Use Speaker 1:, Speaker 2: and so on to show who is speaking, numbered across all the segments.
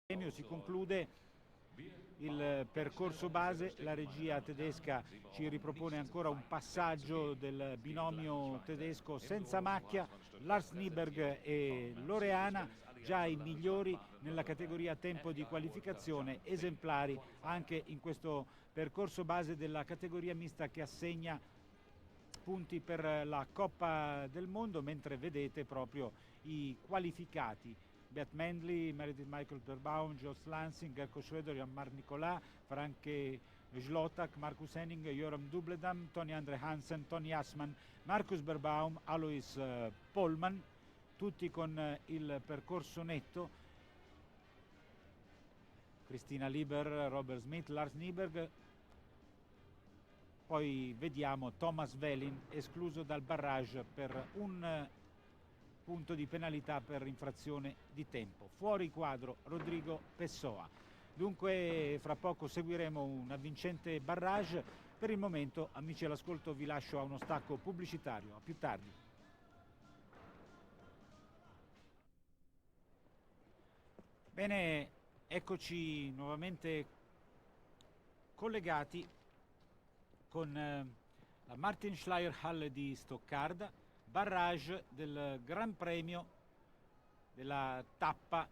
Speaker 1: Si conclude il percorso base, la regia tedesca ci ripropone ancora un passaggio del binomio tedesco senza macchia, Lars Nyberg e Loreana, già i migliori nella categoria tempo di qualificazione, esemplari anche in questo percorso base della categoria mista che assegna punti per la Coppa del Mondo, mentre vedete proprio i qualificati. Beat Mendley, Meredith Michael Berbaum, Jos Lansing, Gerko Schröder, Jan-Marc Nicolas, Franke Schlotak, Marcus Henning, Joram Dubledam, Tony Andre Hansen, Tony Assmann, Marcus Berbaum, Alois Pollmann, tutti con il percorso netto. Cristina Lieber, Robert Smith, Lars Nyberg. Poi vediamo Thomas Velin escluso dal barrage per un punto di penalità per infrazione di tempo. Fuori quadro Rodrigo Pessoa. Dunque fra poco seguiremo un avvincente barrage. Per il momento, amici all'ascolto, vi lascio a uno stacco pubblicitario. A più tardi. Bene, eccoci nuovamente collegati con la Martin Schleyer Halle di Stoccarda, barrage del Gran Premio della tappa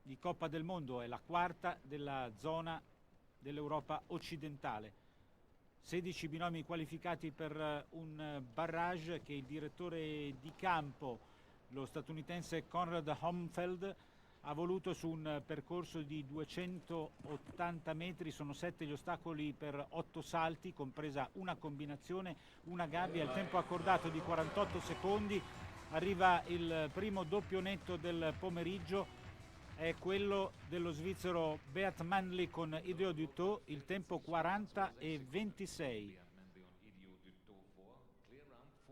Speaker 1: di Coppa del Mondo, è la quarta della zona dell'Europa occidentale. 16 binomi qualificati per un barrage che il direttore di campo, lo statunitense Conrad Homfeld, ha voluto su un percorso di 280 metri. Sono 7 gli ostacoli per 8 salti, compresa una combinazione, una gabbia. Il tempo accordato di 48 secondi. Arriva il primo doppio netto del pomeriggio, è quello dello svizzero Beat Mendley con Ideo Duteau, il tempo 40 e 26.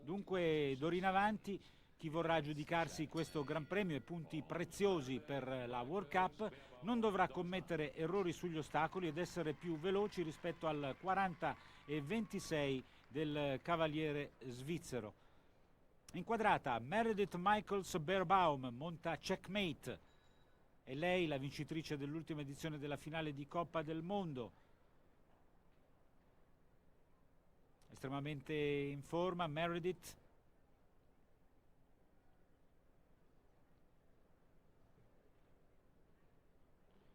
Speaker 1: Dunque d'ora in avanti chi vorrà giudicarsi questo Gran Premio e punti preziosi per la World Cup non dovrà commettere errori sugli ostacoli ed essere più veloci rispetto al 40 e 26 del cavaliere svizzero. Inquadrata Meredith Michaels Berbaum, monta Checkmate, è lei la vincitrice dell'ultima edizione della finale di Coppa del Mondo, estremamente in forma Meredith.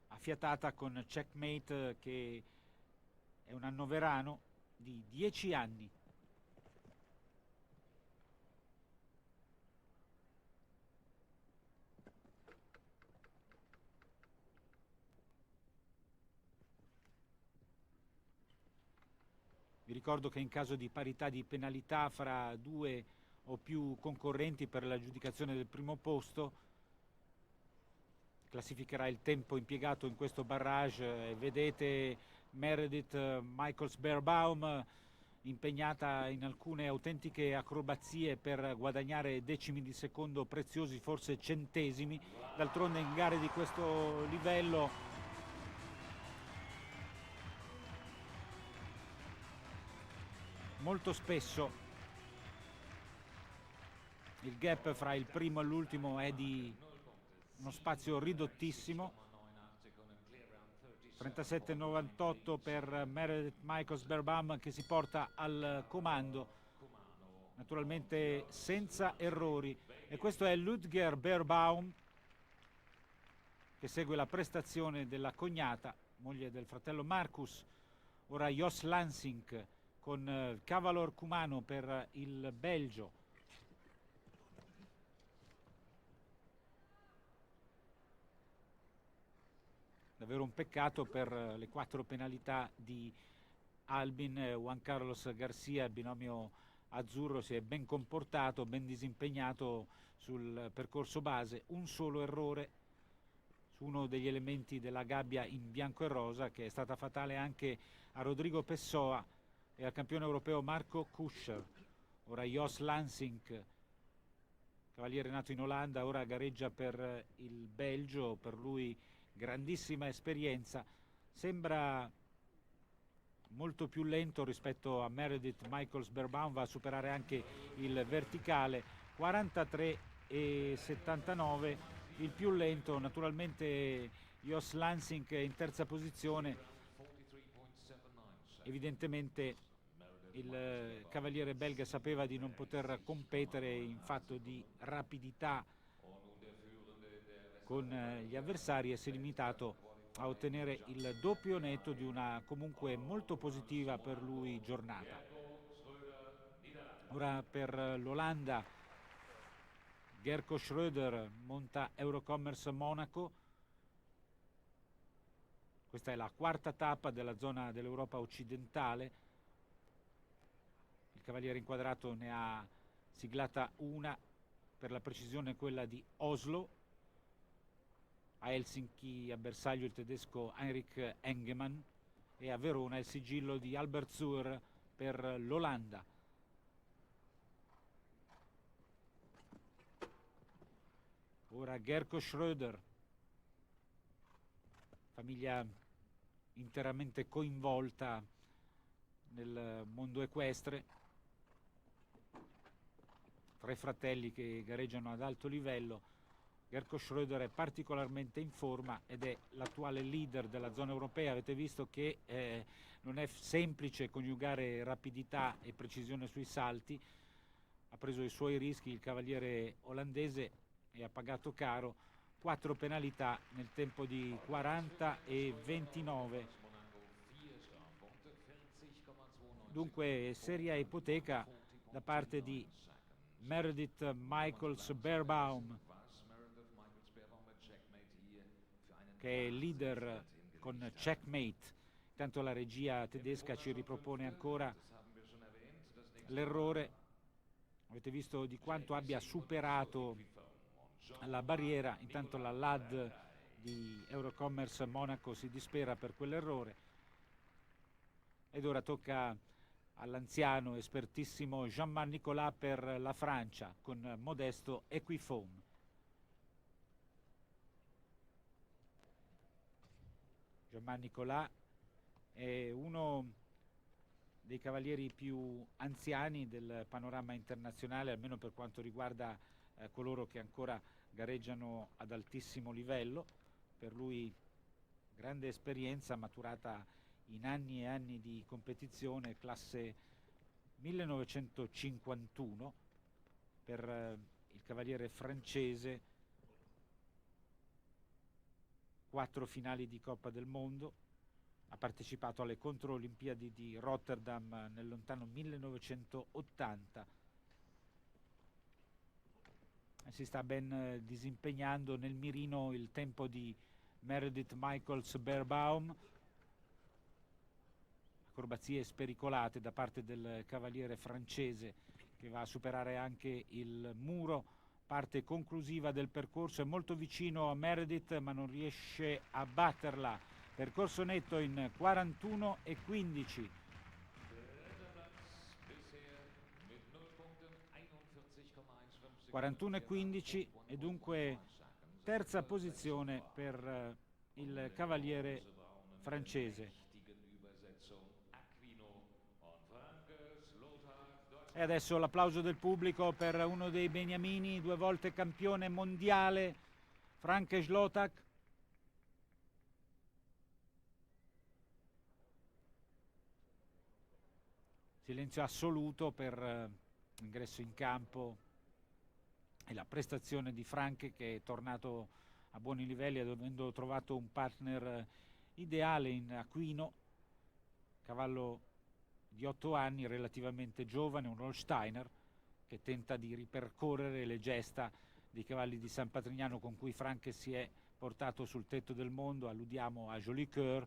Speaker 1: Affiatata con Checkmate, che è un annoverano di 10 anni. Vi ricordo che in caso di parità di penalità fra due o più concorrenti per l'aggiudicazione del primo posto, classificherà il tempo impiegato in questo barrage e vedete Meredith Michaels Berbaum impegnata in alcune autentiche acrobazie per guadagnare decimi di secondo preziosi, forse centesimi. D'altronde in gare di questo livello molto spesso il gap fra il primo e l'ultimo è di uno spazio ridottissimo. 37,98 per Meredith Michaels Berbaum, che si porta al comando, naturalmente senza errori. E questo è Ludger Berbaum, che segue la prestazione della cognata, moglie del fratello Marcus. Ora Jos Lansing con Cavalor Cumano per il Belgio. Davvero un peccato per le 4 penalità di Albin. Juan Carlos Garcia, il binomio azzurro, si è ben comportato, ben disimpegnato sul percorso base. Un solo errore su uno degli elementi della gabbia in bianco e rosa, che è stata fatale anche a Rodrigo Pessoa e al campione europeo Marco Kuscher. Ora Jos Lansing, cavaliere nato in Olanda, ora gareggia per il Belgio. Per lui grandissima esperienza, sembra molto più lento rispetto a Meredith Michaels Berbaum, va a superare anche il verticale. 43 e 79 il più lento, naturalmente Jos Lansing in terza posizione. Evidentemente il cavaliere belga sapeva di non poter competere in fatto di rapidità con gli avversari e si è limitato a ottenere il doppio netto di una comunque molto positiva per lui giornata. Ora per l'Olanda Gerco Schröder monta Eurocommerce Monaco. Questa è la quarta tappa della zona dell'Europa occidentale. Il cavaliere inquadrato ne ha siglata una, per la precisione quella di Oslo. A Helsinki, a bersaglio, il tedesco Heinrich Engemann, e a Verona il sigillo di Albert Suhr per l'Olanda. Ora Gerco Schröder, famiglia interamente coinvolta nel mondo equestre, 3 fratelli che gareggiano ad alto livello. Gerco Schröder è particolarmente in forma ed è l'attuale leader della zona europea. Avete visto che non è semplice coniugare rapidità e precisione sui salti. Ha preso i suoi rischi il cavaliere olandese e ha pagato caro. 4 penalità nel tempo di 40 e 29. Dunque seria ipoteca da parte di Meredith Michels-Beerbaum, che è leader con checkmate. Intanto la regia tedesca ci ripropone ancora l'errore. Avete visto di quanto abbia superato la barriera. Intanto la LAD di Eurocommerce Monaco si dispera per quell'errore. Ed ora tocca all'anziano espertissimo Jean-Marc Nicolas per la Francia con modesto Equiphone. Jean-Marc Nicolas è uno dei cavalieri più anziani del panorama internazionale, almeno per quanto riguarda coloro che ancora gareggiano ad altissimo livello. Per lui grande esperienza maturata in anni e anni di competizione, classe 1951 per il cavaliere francese, 4 finali di Coppa del Mondo, ha partecipato alle Controlimpiadi di Rotterdam nel lontano 1980. Si sta ben disimpegnando nel mirino il tempo di Meredith Michels-Beerbaum. Acrobazie spericolate da parte del cavaliere francese, che va a superare anche il muro. Parte conclusiva del percorso, è molto vicino a Meredith ma non riesce a batterla. Percorso netto in 41 e 15. 41 e 15 e dunque terza posizione per il cavaliere francese. E adesso l'applauso del pubblico per uno dei beniamini, 2 volte campione mondiale, Frank Schlotak. Silenzio assoluto per l'ingresso in campo e la prestazione di Frank, che è tornato a buoni livelli avendo trovato un partner ideale in Aquino, cavallo di 8 anni, relativamente giovane, un Holsteiner che tenta di ripercorrere le gesta dei cavalli di San Patrignano con cui Frank si è portato sul tetto del mondo. Alludiamo a Joli Coeur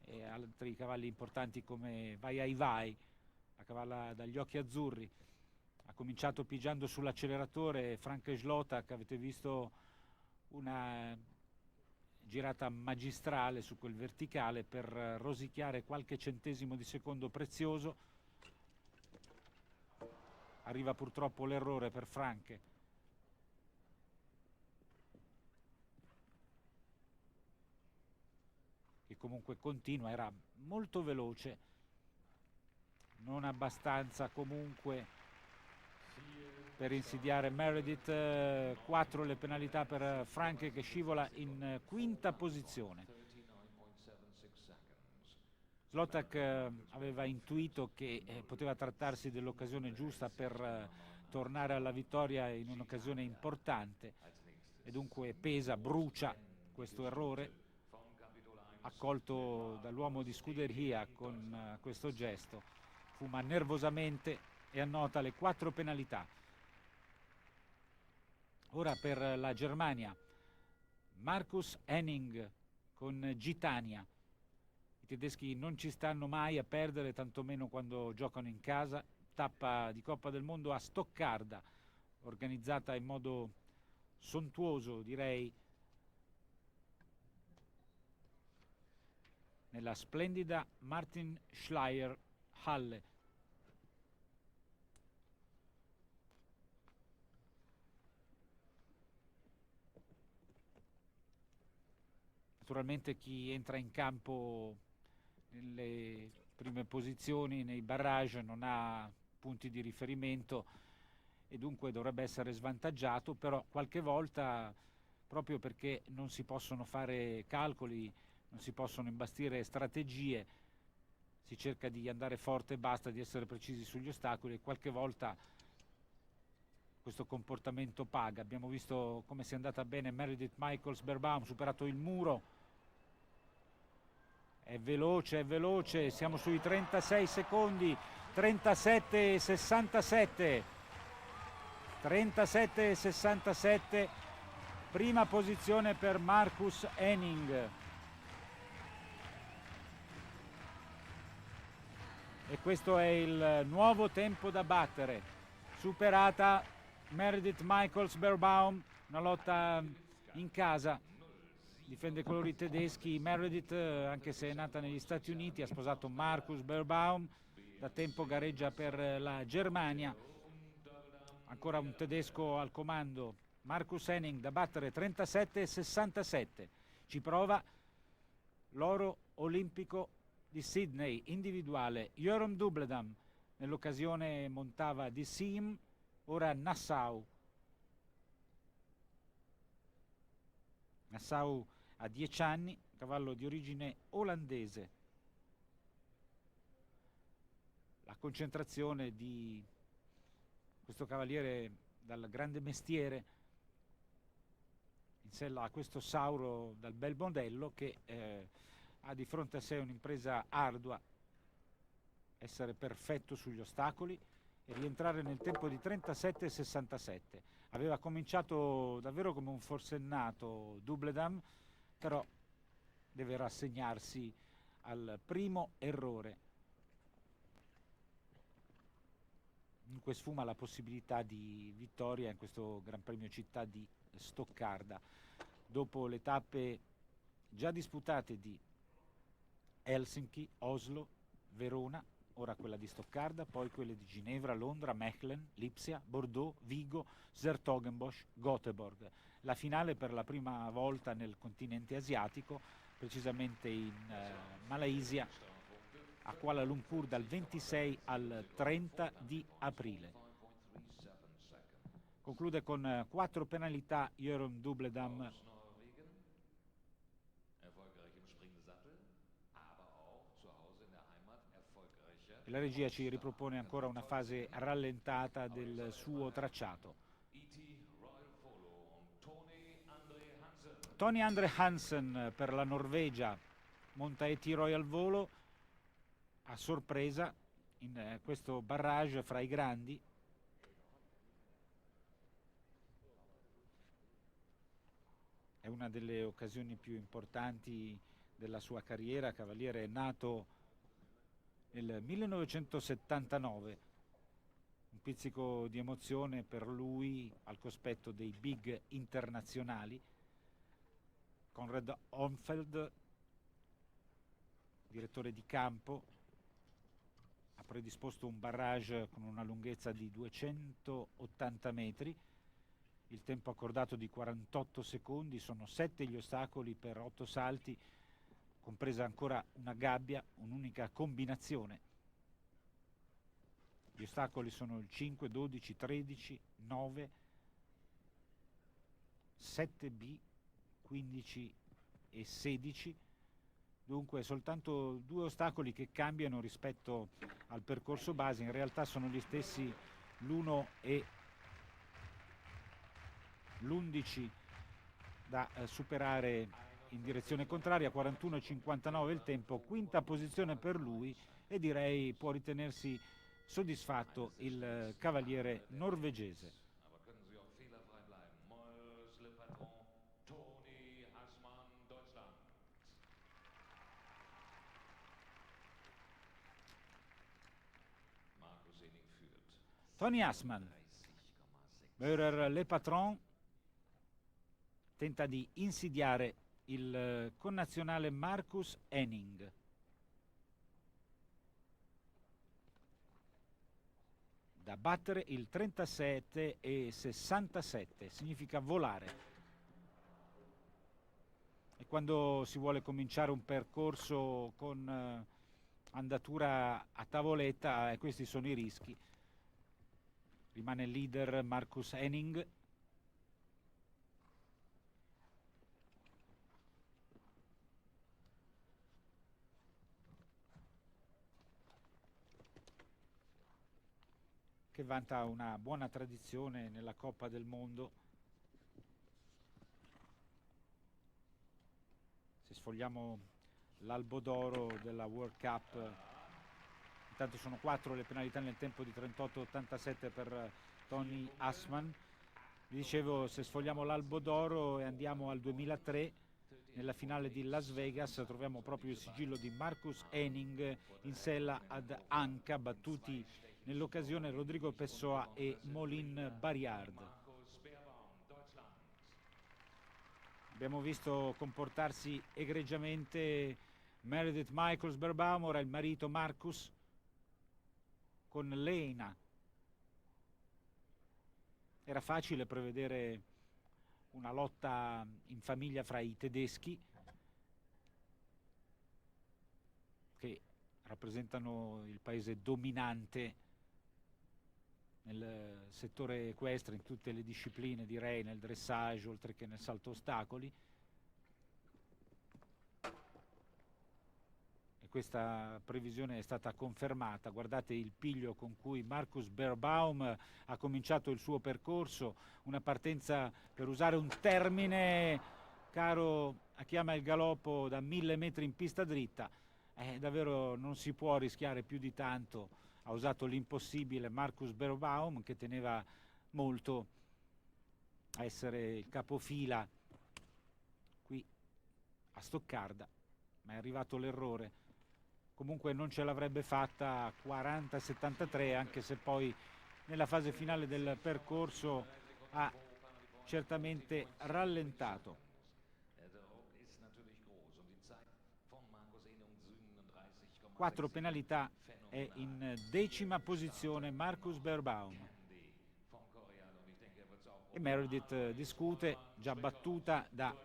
Speaker 1: e altri cavalli importanti come Vai ai Vai, la cavalla dagli occhi azzurri. Ha cominciato pigiando sull'acceleratore Frank Schlotak, avete visto una girata magistrale su quel verticale per rosicchiare qualche centesimo di secondo prezioso. Arriva purtroppo l'errore per Frank, che comunque continua, era molto veloce, non abbastanza comunque per insidiare Meredith. 4 le penalità per Franke che scivola in quinta posizione. Zlotak aveva intuito che poteva trattarsi dell'occasione giusta per tornare alla vittoria in un'occasione importante e dunque pesa, brucia questo errore accolto dall'uomo di scuderia con questo gesto. Fuma nervosamente e annota le 4 penalità. Ora per la Germania, Markus Henning con Gitania. I tedeschi non ci stanno mai a perdere, tantomeno quando giocano in casa. Tappa di Coppa del Mondo a Stoccarda, organizzata in modo sontuoso, direi, nella splendida Martin Schleyer Halle. Naturalmente chi entra in campo nelle prime posizioni, nei barrage, non ha punti di riferimento e dunque dovrebbe essere svantaggiato, però qualche volta, proprio perché non si possono fare calcoli, non si possono imbastire strategie, si cerca di andare forte e basta, di essere precisi sugli ostacoli, e qualche volta questo comportamento paga. Abbiamo visto come sia andata bene Meredith Michaels-Beerbaum, superato il muro. È veloce, siamo sui 36 secondi, 37,67, 37,67, prima posizione per Markus Henning. E questo è il nuovo tempo da battere. Superata Meredith Michaels-Beerbaum, una lotta in casa. Difende i colori tedeschi. Meredith, anche se è nata negli Stati Uniti, ha sposato Markus Beerbaum, da tempo gareggia per la Germania. Ancora un tedesco al comando, Markus Henning, da battere, 37,67. Ci prova l'oro olimpico di Sydney, individuale, Jeroen Dubledam. Nell'occasione montava di Siem, ora Nassau. Nassau ha 10 anni, cavallo di origine olandese. La concentrazione di questo cavaliere dal grande mestiere in sella a questo Sauro dal bel modello che ha di fronte a sé un'impresa ardua, essere perfetto sugli ostacoli e rientrare nel tempo di 37,67. Aveva cominciato davvero come un forsennato Dubledam, però deve rassegnarsi al primo errore. Dunque sfuma la possibilità di vittoria in questo Gran Premio Città di Stoccarda. Dopo le tappe già disputate di Helsinki, Oslo, Verona, ora quella di Stoccarda, poi quelle di Ginevra, Londra, Mechelen, Lipsia, Bordeaux, Vigo, 's-Hertogenbosch, Göteborg. La finale per la prima volta nel continente asiatico, precisamente in Malaysia, a Kuala Lumpur dal 26 al 30 di aprile. Conclude con 4 penalità Jeroen Dubledam. E la regia ci ripropone ancora una fase rallentata del suo tracciato. Tony Andre Hansen per la Norvegia monta ET Royal Volo a sorpresa in questo barrage fra i grandi. È una delle occasioni più importanti della sua carriera. Cavaliere è nato nel 1979, un pizzico di emozione per lui al cospetto dei big internazionali. Conrad Onfeld, direttore di campo, ha predisposto un barrage con una lunghezza di 280 metri, il tempo accordato di 48 secondi, sono 7 gli ostacoli per 8 salti, compresa ancora una gabbia, un'unica combinazione. Gli ostacoli sono il 5, 12, 13, 9, 7B, 15 e 16. Dunque soltanto 2 ostacoli che cambiano rispetto al percorso base, in realtà sono gli stessi l'1 e l'11 da superare in direzione contraria. 41,59 il tempo, quinta posizione per lui, e direi può ritenersi soddisfatto il cavaliere norvegese.
Speaker 2: Aber können Sie auch fehlerfrei bleiben. Mols Le Patron, Toni Hassmann, Deutschland. Markus Henning führt.
Speaker 1: Toni Hassmann.
Speaker 2: 30,6.
Speaker 1: Meurer Le Patron tenta di insidiare il connazionale Marcus Henning. Da battere il 37,67, significa volare. E quando si vuole cominciare un percorso con andatura a tavoletta, questi sono i rischi. Rimane il leader Marcus Henning. Che vanta una buona tradizione nella Coppa del Mondo. Se sfogliamo l'albo d'oro della World Cup, intanto sono 4 le penalità nel tempo di 38,87 per Toni Hassmann. Vi dicevo, se sfogliamo l'albo d'oro e andiamo al 2003, nella finale di Las Vegas troviamo proprio il sigillo di Marcus Henning in sella ad Anca, battuti nell'occasione Rodrigo Pessoa e Molin Bariard. Abbiamo visto comportarsi egregiamente Meredith Michaels Beerbaum, ora il marito Marcus, con Lena. Era facile prevedere una lotta in famiglia fra i tedeschi, che rappresentano il paese dominante nel settore equestre, in tutte le discipline, direi, nel dressage oltre che nel salto ostacoli. E questa previsione è stata confermata. Guardate il piglio con cui Marcus Beerbaum ha cominciato il suo percorso, una partenza, per usare un termine caro a chi ama il galoppo, da 1000 metri in pista dritta. Davvero non si può rischiare più di tanto. Ha usato l'impossibile Marcus Beerbaum, che teneva molto a essere il capofila qui a Stoccarda, ma è arrivato l'errore. Comunque non ce l'avrebbe fatta a 40,73, anche se poi nella fase finale del percorso ha certamente rallentato. 4 penalità, è in 10ª posizione Marcus Beerbaum. E Meredith discute, già battuta da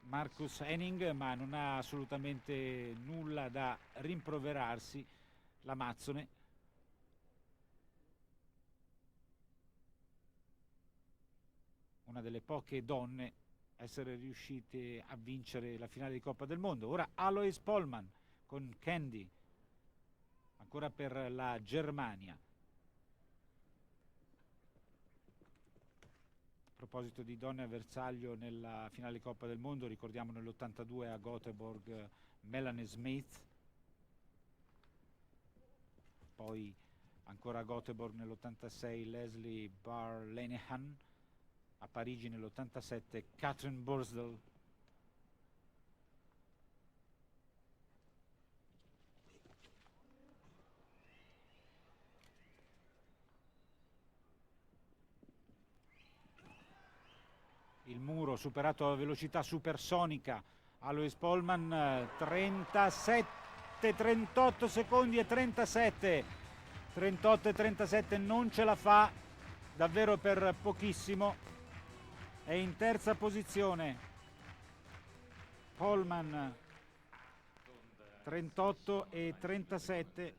Speaker 1: Marcus Henning, ma non ha assolutamente nulla da rimproverarsi l'Amazzone. Una delle poche donne a essere riuscite a vincere la finale di Coppa del Mondo. Ora Alois Pollmann con Candy, ancora per la Germania. A proposito di donne a bersaglio nella finale di Coppa del Mondo, ricordiamo nell'82 a Göteborg Melanie Smith, poi ancora a Göteborg nell'86 Leslie Barr-Lenehan, a Parigi nell'87 Catherine Borsdal. Il muro superato a velocità supersonica. Alois Pollmann 37, 38 secondi e 37. 38 e 37, non ce la fa davvero per pochissimo. È in terza posizione Pollmann, 38 e 37,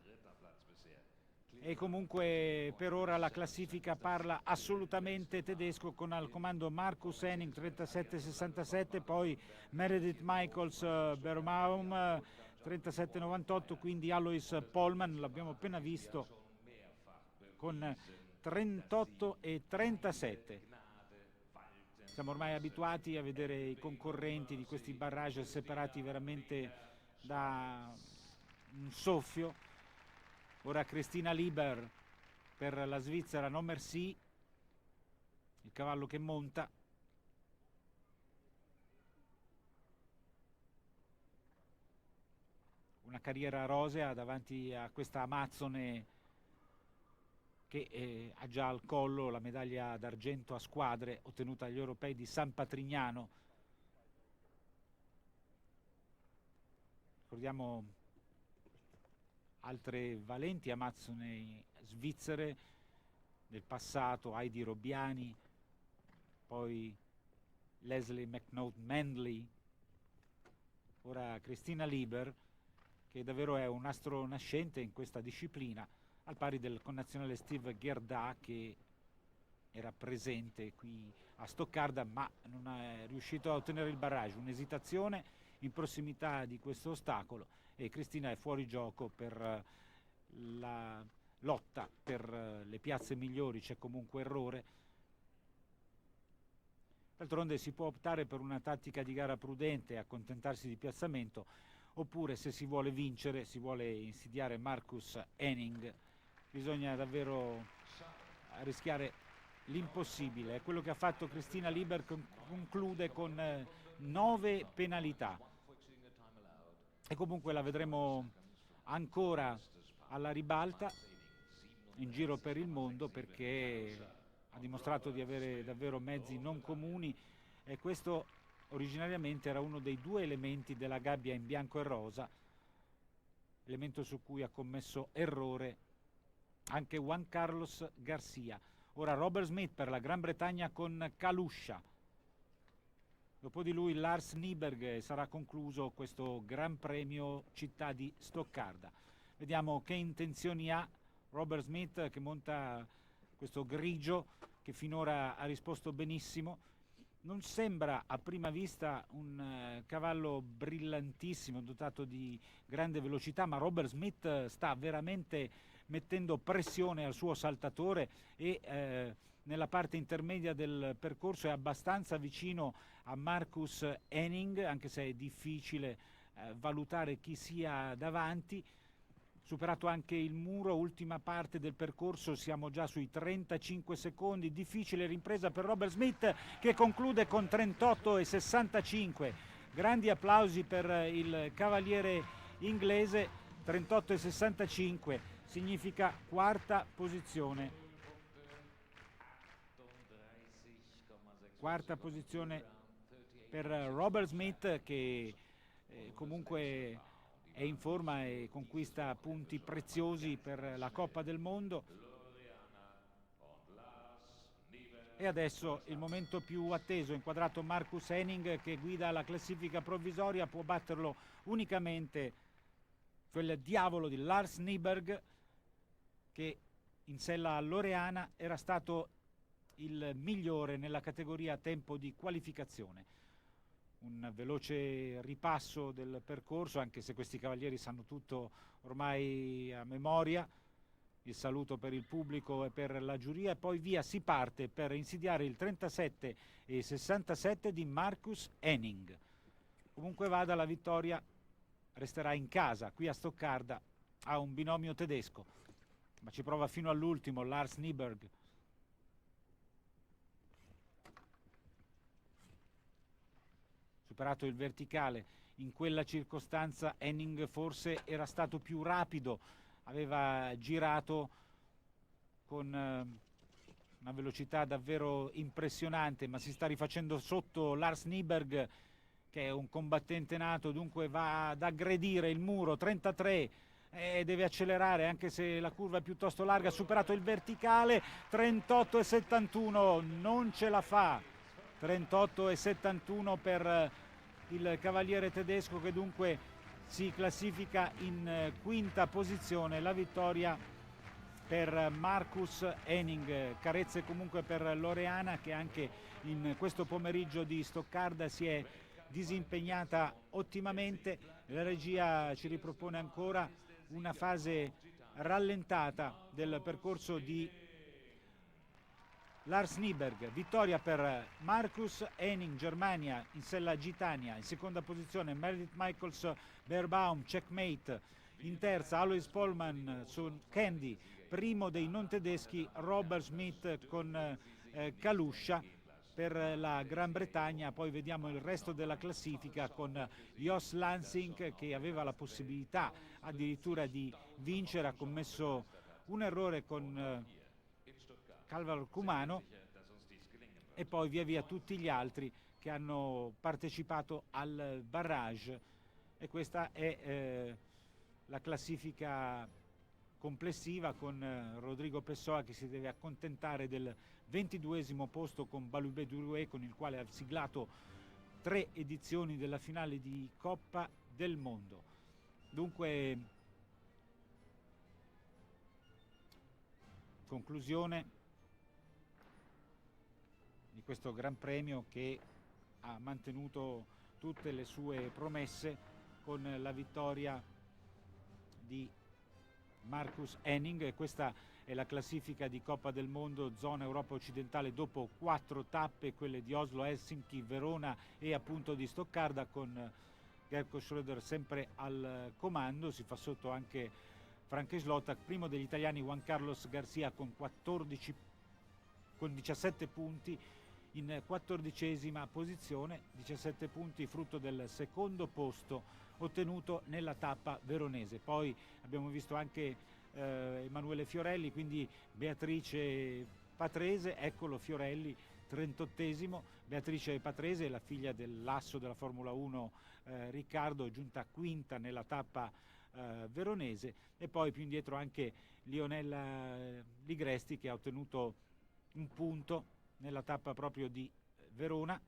Speaker 1: e comunque per ora la classifica parla assolutamente tedesco, con al comando Marcus Henning 37,67, poi Meredith Michaels Bermaum 37,98, quindi Alois Pollmann, l'abbiamo appena visto, con 38,37. Siamo ormai abituati a vedere i concorrenti di questi barrage separati veramente da un soffio. Ora Christina Lieber per la Svizzera, No Merci, il cavallo che monta. Una carriera rosea davanti a questa Amazzone che ha già al collo la medaglia d'argento a squadre ottenuta agli europei di San Patrignano. Ricordiamo altre valenti Amazzone svizzere del passato, Heidi Robbiani, poi Leslie McNaught Mandley, ora Christina Lieber, che davvero è un astro nascente in questa disciplina, al pari del connazionale Steve Gerda, che era presente qui a Stoccarda ma non è riuscito a ottenere il barrage. Un'esitazione in prossimità di questo ostacolo e Cristina è fuori gioco per la lotta per le piazze migliori. C'è comunque errore. D'altronde si può optare per una tattica di gara prudente e accontentarsi di piazzamento, oppure se si vuole vincere, si vuole insidiare Marcus Henning, bisogna davvero rischiare l'impossibile. È quello che ha fatto Christina Lieber, conclude con 9 penalità e comunque la vedremo ancora alla ribalta in giro per il mondo, perché ha dimostrato di avere davvero mezzi non comuni, e questo originariamente era uno dei 2 elementi della gabbia in bianco e rosa, elemento su cui ha commesso errore anche Juan Carlos Garcia. Ora Robert Smith per la Gran Bretagna con Kalusha. Dopo di lui Lars Nyberg, sarà concluso questo Gran Premio città di Stoccarda. Vediamo che intenzioni ha Robert Smith, che monta questo grigio che finora ha risposto benissimo. Non sembra a prima vista un cavallo brillantissimo, dotato di grande velocità, ma Robert Smith sta veramente mettendo pressione al suo saltatore e nella parte intermedia del percorso è abbastanza vicino a Marcus Henning, anche se è difficile valutare chi sia davanti. Superato anche il muro, ultima parte del percorso, siamo già sui 35 secondi, difficile ripresa per Robert Smith, che conclude con 38,65. Grandi applausi per il cavaliere inglese. 38,65 significa quarta posizione. Quarta posizione per Robert Smith, che comunque è in forma e conquista punti preziosi per la Coppa del Mondo. E adesso il momento più atteso, inquadrato Marcus Henning, che guida la classifica provvisoria. Può batterlo unicamente quel diavolo di Lars Nyberg, che in sella Loreana era stato il migliore nella categoria tempo di qualificazione. Un veloce ripasso del percorso, anche se questi cavalieri sanno tutto ormai a memoria. Il saluto per il pubblico e per la giuria, e poi via si parte per insidiare il 37,67 di Marcus Henning. Comunque vada, la vittoria resterà in casa. Qui a Stoccarda ha un binomio tedesco, ma ci prova fino all'ultimo Lars Nyberg. Superato il verticale, in quella circostanza Henning forse era stato più rapido, aveva girato con una velocità davvero impressionante, ma si sta rifacendo sotto Lars Nyberg, che è un combattente nato, dunque va ad aggredire il muro. 33, deve accelerare anche se la curva è piuttosto larga. Superato il verticale, 38,71, non ce la fa. 38,71 per il cavaliere tedesco, che dunque si classifica in quinta posizione. La vittoria per Marcus Henning, carezze comunque per Loreana, che anche in questo pomeriggio di Stoccarda si è disimpegnata ottimamente. La regia ci ripropone ancora una fase rallentata del percorso di Lars Nyberg. Vittoria per Marcus Henning, Germania, in sella Gitania. In seconda posizione Meredith Michaels Beerbaum, checkmate. In terza Alois Pollmann su Candy. Primo dei non tedeschi Robert Schmidt con Kalusha per la Gran Bretagna. Poi vediamo il resto della classifica con Jos Lansing, che aveva la possibilità addirittura di vincere, ha commesso un errore con Calvar Cumano, e poi via via tutti gli altri che hanno partecipato al barrage. E questa è la classifica complessiva, con Rodrigo Pessoa che si deve accontentare del 22esimo posto con Balubé Durouet, con il quale ha siglato 3 edizioni della finale di Coppa del Mondo. Dunque, conclusione di questo Gran Premio che ha mantenuto tutte le sue promesse con la vittoria di Marcus Henning. E questa è la classifica di Coppa del Mondo zona Europa occidentale dopo 4 tappe, quelle di Oslo, Helsinki, Verona e appunto di Stoccarda, con Gerko Schröder sempre al comando. Si fa sotto anche Frank Slottak, primo degli italiani Juan Carlos Garcia con 17 punti in 14esima posizione, 17 punti frutto del secondo posto ottenuto nella tappa veronese. Poi abbiamo visto anche Emanuele Fiorelli, quindi Beatrice Patrese, eccolo Fiorelli, 38esimo, Beatrice Patrese, la figlia dell'asso della Formula 1 Riccardo, giunta quinta nella tappa veronese. E poi più indietro anche Lionella Ligresti, che ha ottenuto un punto nella tappa proprio di Verona.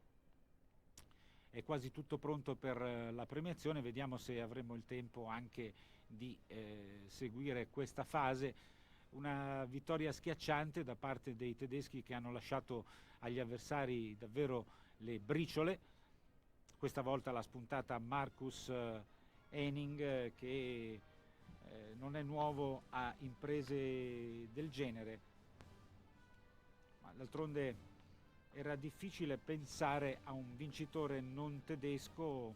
Speaker 1: È quasi tutto pronto per la premiazione, vediamo se avremo il tempo anche di seguire questa fase. Una vittoria schiacciante da parte dei tedeschi, che hanno lasciato agli avversari davvero le briciole. Questa volta l'ha spuntata Marcus Henning, che non è nuovo a imprese del genere, ma d'altronde era difficile pensare a un vincitore non tedesco.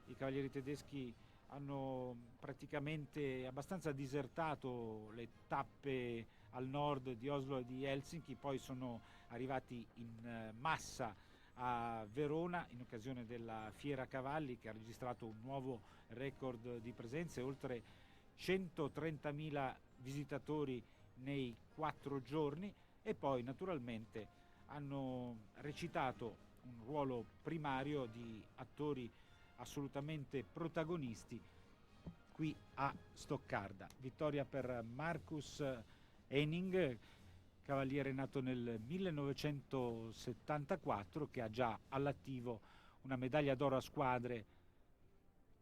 Speaker 1: I cavalieri tedeschi hanno praticamente abbastanza disertato le tappe al nord di Oslo e di Helsinki, poi sono arrivati in massa a Verona in occasione della Fiera Cavalli, che ha registrato un nuovo record di presenze, oltre 130.000 visitatori nei 4 giorni, e poi naturalmente hanno recitato un ruolo primario di attori assolutamente protagonisti qui a Stoccarda. Vittoria per Marcus Henning, cavaliere nato nel 1974, che ha già all'attivo una medaglia d'oro a squadre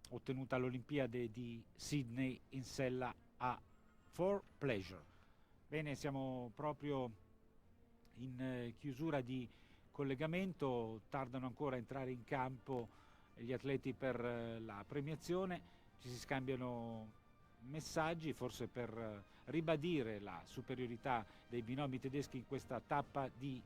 Speaker 1: ottenuta all'Olimpiade di Sydney in sella a For Pleasure. Bene, siamo proprio in chiusura di collegamento, tardano ancora a entrare in campo gli atleti per la premiazione, ci si scambiano messaggi forse per ribadire la superiorità dei binomi tedeschi in questa tappa di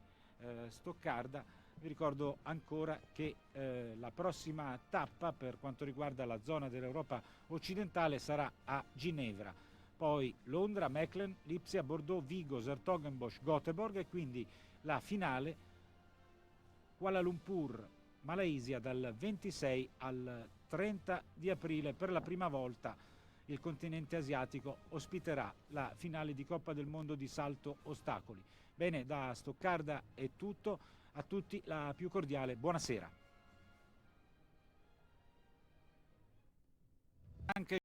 Speaker 1: Stoccarda. Vi ricordo ancora che la prossima tappa per quanto riguarda la zona dell'Europa occidentale sarà a Ginevra, poi Londra, Mechelen, Lipsia, Bordeaux, Vigo, 's-Hertogenbosch, Göteborg, e quindi la finale Kuala Lumpur, Malaysia, dal 26 al 30 di aprile. Per la prima volta il continente asiatico ospiterà la finale di Coppa del Mondo di salto ostacoli. Bene, da Stoccarda è tutto, a tutti la più cordiale buonasera. Anche